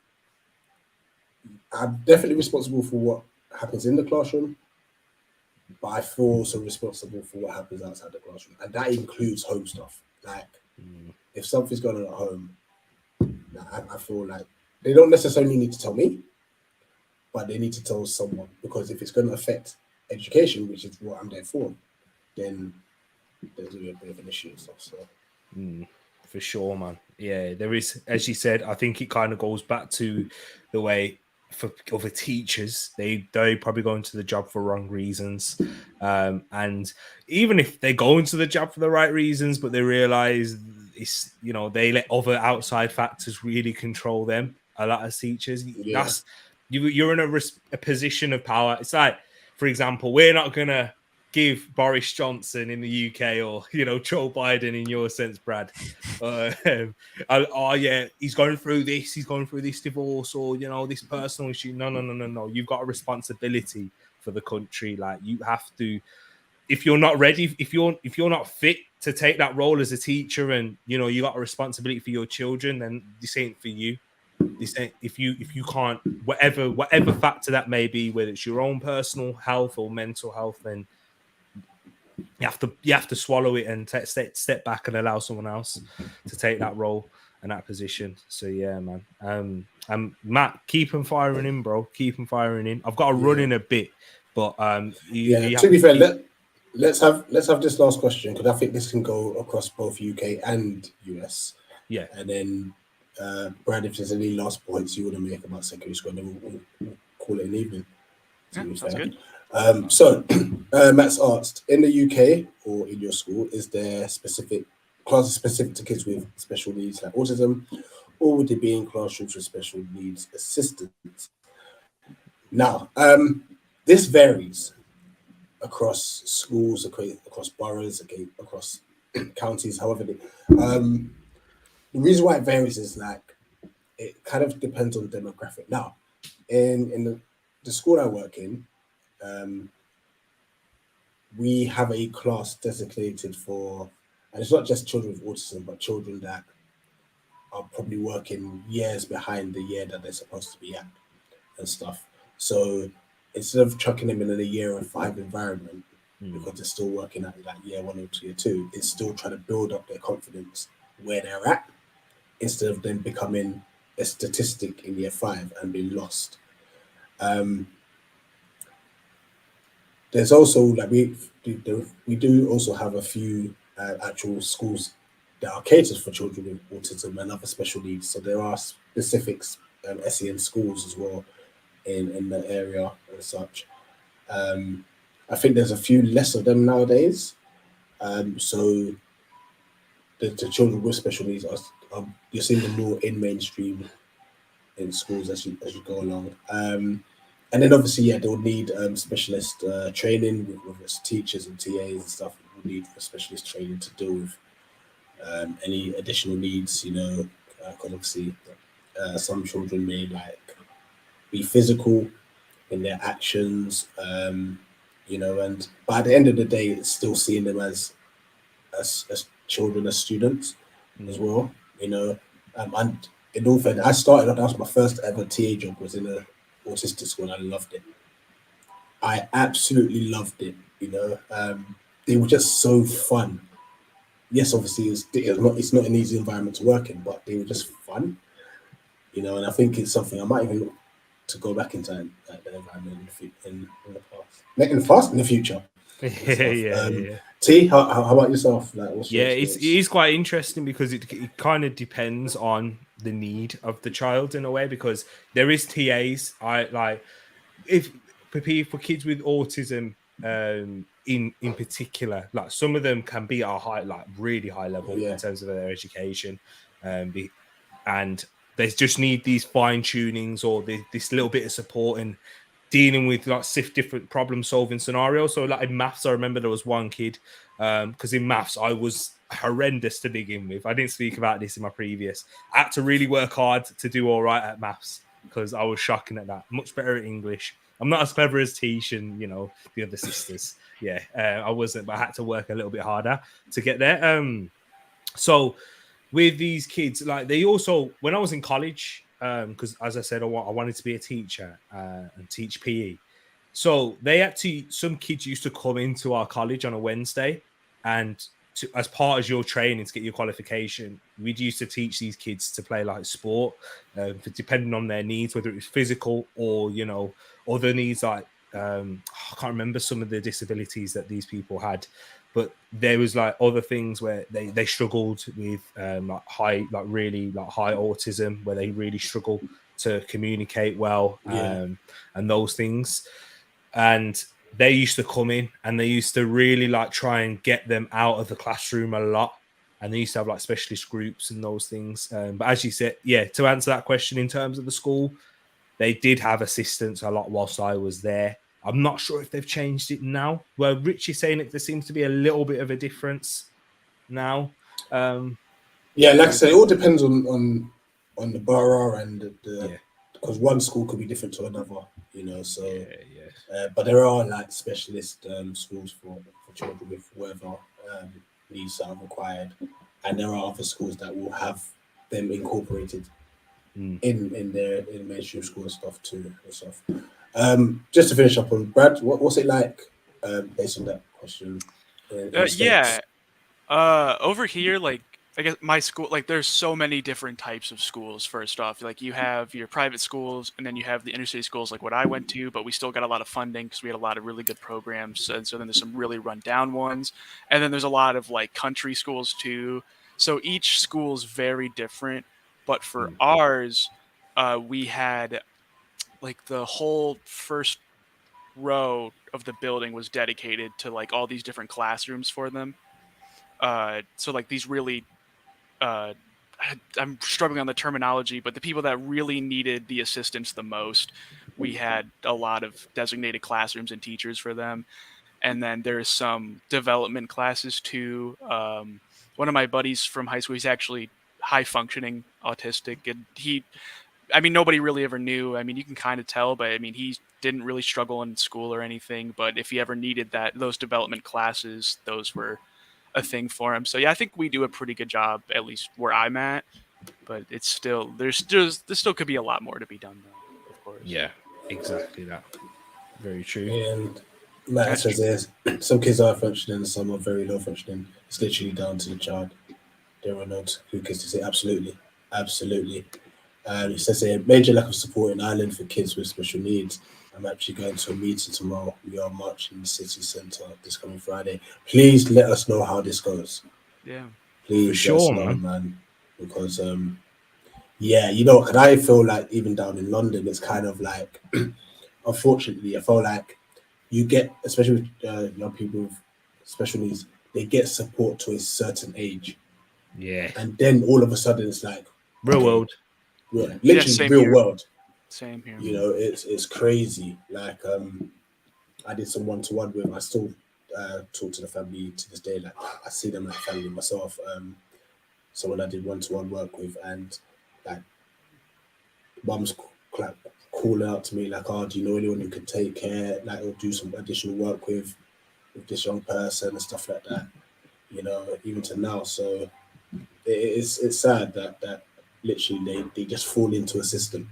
I'm definitely responsible for what happens in the classroom. But I feel also responsible for what happens outside the classroom, and that includes home stuff. Like, if something's going on at home, I feel like they don't necessarily need to tell me, but they need to tell someone, because if it's going to affect education, which is what I'm there for, then there's a bit of an issue and stuff. So, for sure, man. Yeah, there is, as you said. I think it kind of goes back to the way, for other teachers, they probably go into the job for wrong reasons, and even if they go into the job for the right reasons, but they realize it's they let other outside factors really control them. A lot of teachers, that's you're in a position of power. It's like, for example, we're not gonna give Boris Johnson in the UK, or Joe Biden in your sense, Brad. He's going through this divorce, or this personal issue. No. You've got a responsibility for the country. Like, you have to. If you're not ready, if you're not fit to take that role as a teacher, and you got a responsibility for your children, then this ain't for you. This ain't, if you can't, whatever factor that may be, whether it's your own personal health or mental health, then you have to swallow it and step back and allow someone else to take that role and that position. So yeah, man. Matt, keep them firing in, bro. Keep them firing in. I've got to run in a bit, But Yeah, to be fair, let's have this last question, because I think this can go across both UK and US. Yeah. And then Brad, if there's any last points you want to make about secondary school, then we'll call it an evening. Yeah, sounds good. So Matt's asked, in the UK or in your school, is there classes specific to kids with special needs like autism, or would they be in classrooms with special needs assistants? Now, this varies across schools, across boroughs, across counties, however. The reason why it varies is like it kind of depends on the demographic. Now, in the school I work in, we have a class designated for, and it's not just children with autism, but children that are probably working years behind the year that they're supposed to be at and stuff. So instead of chucking them in a year 5 environment, because they're still working at like year 1 or year 2, it's still trying to build up their confidence where they're at, instead of them becoming a statistic in year 5 and being lost. There's also like we do also have a few actual schools that are catered for children with autism and other special needs. So there are specific SEN schools as well in the area and such. I think there's a few less of them nowadays. So the children with special needs are you're seeing them more in mainstream in schools as you go along. And then obviously, yeah, they'll need specialist training with its teachers and TAs and stuff. Will need specialist training to deal with any additional needs, because obviously some children may like be physical in their actions, and but at the end of the day, it's still seeing them as children, as students as well, and in all fairness, I started that was my first ever TA job, was in a autistic school, and I loved it. I absolutely loved it. They were just so fun. Yes, obviously it's not an easy environment to work in, but they were just fun. And I think it's something I might even look to go back into that environment in the future. Yeah. T, how about yourself? Like, what's your It experience? is quite interesting, because it kind of depends on the need of the child in a way, because there is TAs. If for kids with autism in particular, like some of them can be at a high, like really high level in terms of their education, and they just need these fine tunings or this little bit of support and dealing with like different problem solving scenarios. So like in maths, I remember there was one kid, because in maths I was horrendous to begin with. I didn't speak about this in my previous. I had to really work hard to do all right at maths, because I was shocking at that. Much better at English. I'm not as clever as Tish and the other sisters. Yeah, I wasn't, but I had to work a little bit harder to get there. So with these kids, like they also, when I was in college, because as I said, I wanted to be a teacher and teach PE. So some kids used to come into our college on a Wednesday, and as part of your training to get your qualification, we'd used to teach these kids to play like sport, depending on their needs, whether it was physical or other needs like I can't remember some of the disabilities that these people had, but there was like other things where they struggled with really high autism, where they really struggle to communicate well, and those things. And they used to come in and they used to really like try and get them out of the classroom a lot. And they used to have like specialist groups and those things. But as you said, to answer that question in terms of the school, they did have assistants a lot whilst I was there. I'm not sure if they've changed it now. Well, Rich is saying that there seems to be a little bit of a difference now. Like I said, it all depends on the borough and because one school could be different to another, So, but there are like specialist schools for children with whatever needs that are required, and there are other schools that will have them incorporated in their mainstream school and stuff too and stuff. Just to finish up on Brad, what's it like based on that question? Over here, like I guess my school, like, there's so many different types of schools. First off, like, you have your private schools, and then you have the inner city schools, like what I went to. But we still got a lot of funding because we had a lot of really good programs. And so then there's some really run down ones, and then there's a lot of like country schools too. So each school's very different. But for ours, we had like the whole first row of the building was dedicated to like all these different classrooms for them. So like these really uh, I'm struggling on the terminology, but the people that really needed the assistance the most, we had a lot of designated classrooms and teachers for them. And then there's some development classes too. One of my buddies from high school, he's actually high functioning autistic, and I mean, nobody really ever knew. I mean, you can kind of tell, but I mean, he didn't really struggle in school or anything. But if he ever needed those development classes, those were a thing for him. So yeah, I think we do a pretty good job, at least where I'm at. But it's still there still could be a lot more to be done, though. Of course. Yeah, exactly that. Very true. And Matt says there's some kids are functioning, some are very low functioning. It's literally down to the child. There are no who kids to say absolutely, absolutely. It says a major lack of support in Ireland for kids with special needs. I'm actually going to a meeting tomorrow. We are marching in the city centre this coming Friday. Please let us know how this goes. Yeah. Please For let us sure, know, man. Because yeah, you know, and I feel like even down in London, it's kind of like, unfortunately, I feel like you get, especially with young people with special needs, they get support to a certain age, Yeah. and then all of a sudden it's like Real world. yeah, literally same real here. world. Same here. You know, it's crazy. Like I did some one-to-one with. I still talk to the family to this day. Like I see them like family myself. Someone I did one-to-one work with, and like mum's like calling out to me like, "Oh, do you know anyone who could take care, like, or do some additional work with this young person and stuff like that?" You know, even to now. So it's sad that literally they just fall into a system.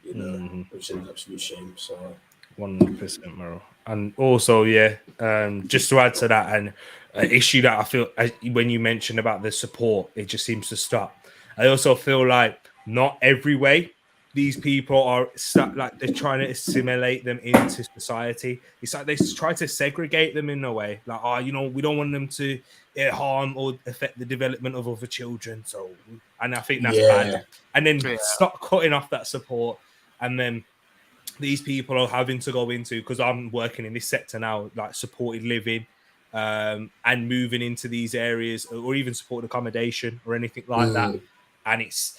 You know, which is an absolute shame. So 100%, Merrill. And also, yeah, just to add to that, and an issue that I feel when you mentioned about the support, it just seems to stop. I also feel like not every way these people are like they're trying to assimilate them into society. It's like they try to segregate them in a way, like, oh, you know, we don't want them to harm or affect the development of other children. So, and I think that's bad. And then stop cutting off that support, and then these people are having to go into, because I'm working in this sector now, like supported living, and moving into these areas, or even supported accommodation or anything like that. And it's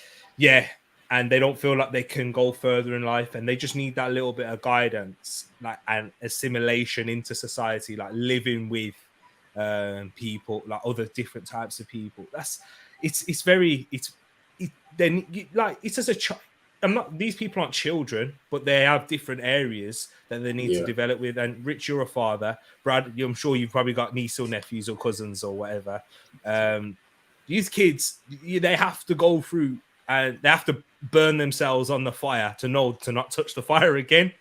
and they don't feel like they can go further in life, and they just need that little bit of guidance, like, and assimilation into society, like living with people, like other different types of people. Then like it's as a child. I'm not. These people aren't children, but they have different areas that they need to develop with. And Rich, you're a father. Brad, I'm sure you've probably got niece or nephews or cousins or whatever. These kids, they have to go through, and they have to burn themselves on the fire to know to not touch the fire again.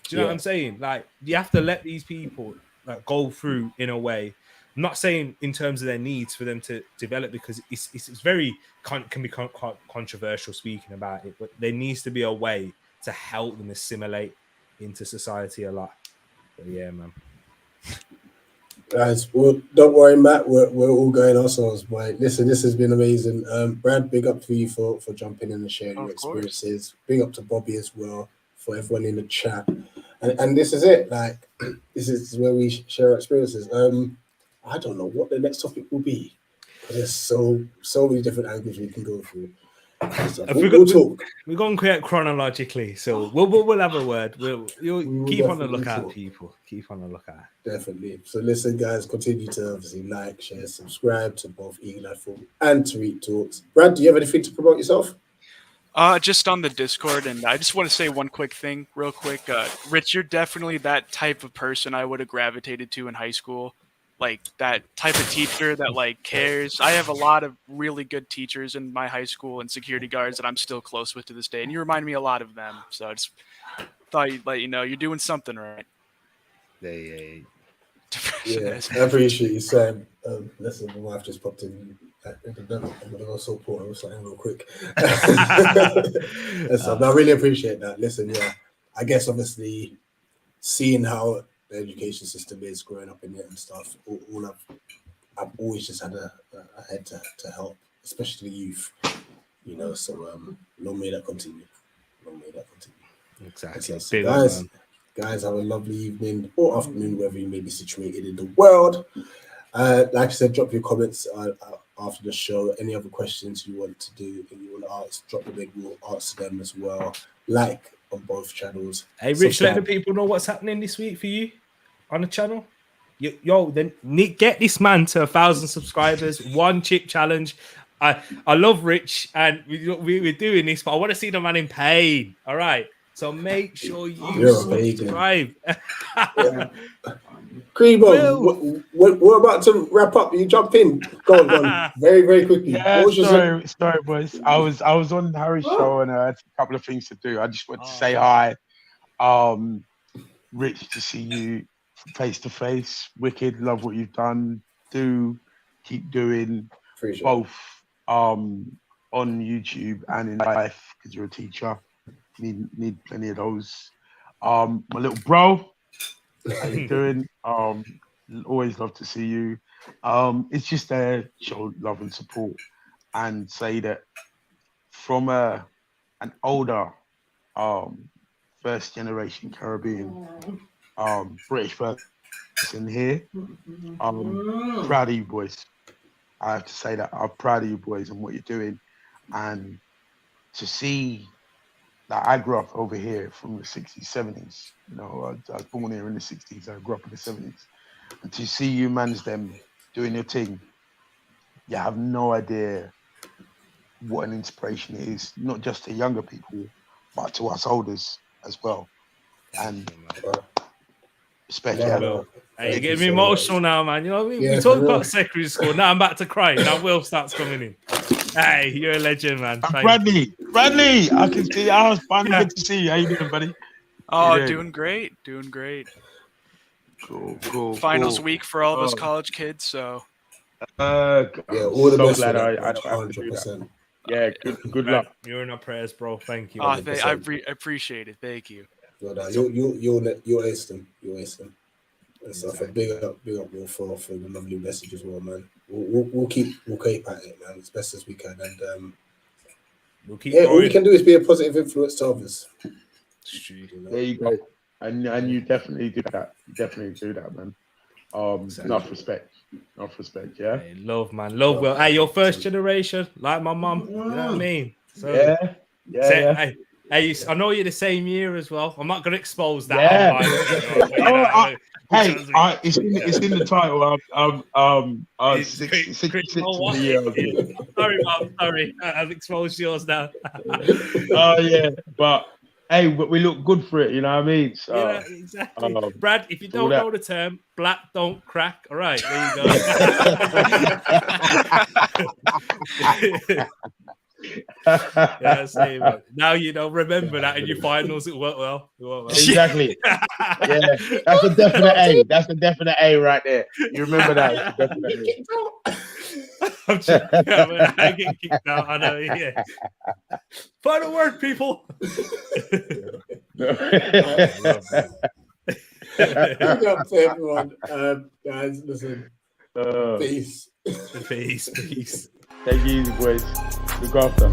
Do you know what I'm saying? Like, you have to let these people like go through in a way. I'm not saying in terms of their needs for them to develop, because it's very can be quite controversial speaking about it, but there needs to be a way to help them assimilate into society a lot. But yeah, man. Guys, well, don't worry, Matt. We're all going ourselves, boy. Listen, this has been amazing. Brad, big up to you for jumping in and sharing your experiences. Big up to Bobby as well, for everyone in the chat. And this is it. Like, this is where we share our experiences. I don't know what the next topic will be, because there's so many different angles we can go through. So we'll talk. We're going quite chronologically, so we'll have a word. You'll keep on the lookout, people. Keep on the lookout. Definitely. So listen, guys, continue to obviously like, share, subscribe to both Eagle Eye Football and TEREAK Talks. Brad, do you have anything to promote yourself? Just on the Discord, and I just want to say one quick thing, real quick. Rich, you're definitely that type of person I would have gravitated to in high school. Like that type of teacher that like cares. I have a lot of really good teachers in my high school and security guards that I'm still close with to this day, and you remind me a lot of them. So I just thought you'd let you know you're doing something right. Yeah, I appreciate you, Sam. Listen, my wife just popped in. I'm gonna go support her with something real quick. So, but I really appreciate that. Listen, yeah, I guess obviously seeing how the education system is growing up in it and stuff, all I've always just had a head to help, especially the youth, you know. So long may that continue. Long may that continue. Exactly. So guys, have a lovely evening or afternoon, wherever you may be situated in the world. Like I said, drop your comments after the show. Any other questions you want to do, and you want to ask, drop them in. We'll answer them as well. Like on both channels. Hey, Rich, let the people know what's happening this week for you on the channel. Yo, then get this man to 1,000 subscribers. 1 chip challenge. I love Rich, and we're doing this, but I want to see the man in pain. All right, so make sure you subscribe. Creebo, we're about to wrap up. You jump in. Go on. Very, very quickly. Yeah, sorry, boys. I was on Harry's show and I had a couple of things to do. I just wanted to say hi. Rich, to see you face to face. Wicked, love what you've done. Do keep doing both on YouTube and in life, because you're a teacher. Need plenty of those. My little bro, how you doing? Always love to see you. It's just to show love and support and say that from an older first generation Caribbean British person here, proud of you boys. I have to say that I'm proud of you boys and what you're doing, and to see that I grew up over here from the 60s, 70s. You know, I was born here in the 60s. I grew up in the 70s. And to see you manage them doing your thing, you have no idea what an inspiration it is, not just to younger people, but to us olders as well. And especially. Hey, you're getting me emotional now, man. You know what I mean? We talk about secondary school. Now I'm about to cry. Now Will starts coming in. Hey, you're a legend, man. Bradley, I can see. I was finally good to see you. How you doing, buddy? Oh, doing great. Cool. Finals week for all of us college kids, so. All the best. Glad I don't have to do that. Yeah, good luck. You're in our prayers, bro. Thank you. I appreciate it. Thank you. You'll ace them. You'll ace them. And stuff. Big up Will for the lovely message as well, man. We'll keep at it, man, as best as we can, and we'll keep. All we can do is be a positive influence to others. There you go, and you definitely do that. You definitely do that, man. Enough respect, yeah. Hey, love, man, love. Will, hey, your first generation, like my mum. You know what I mean? So, yeah. Hey, I know you're the same year as well. I'm not going to expose that. It's in the title. Six the year. Sorry, Mum. Sorry, I've exposed yours now. Oh yeah, but hey, we look good for it. You know what I mean? So, yeah, exactly. Brad, if you don't know the term, black don't crack. All right, there you go. Yeah, same. Now you know. Remember that in your finals, it went well. Exactly. Yeah, that's a definite A. That's a definite A right there. You remember that? I get kicked out. I know. Yeah. Final word, people. Big up to everyone, guys. Listen. Peace. Peace. Take it easy, boys. Look after.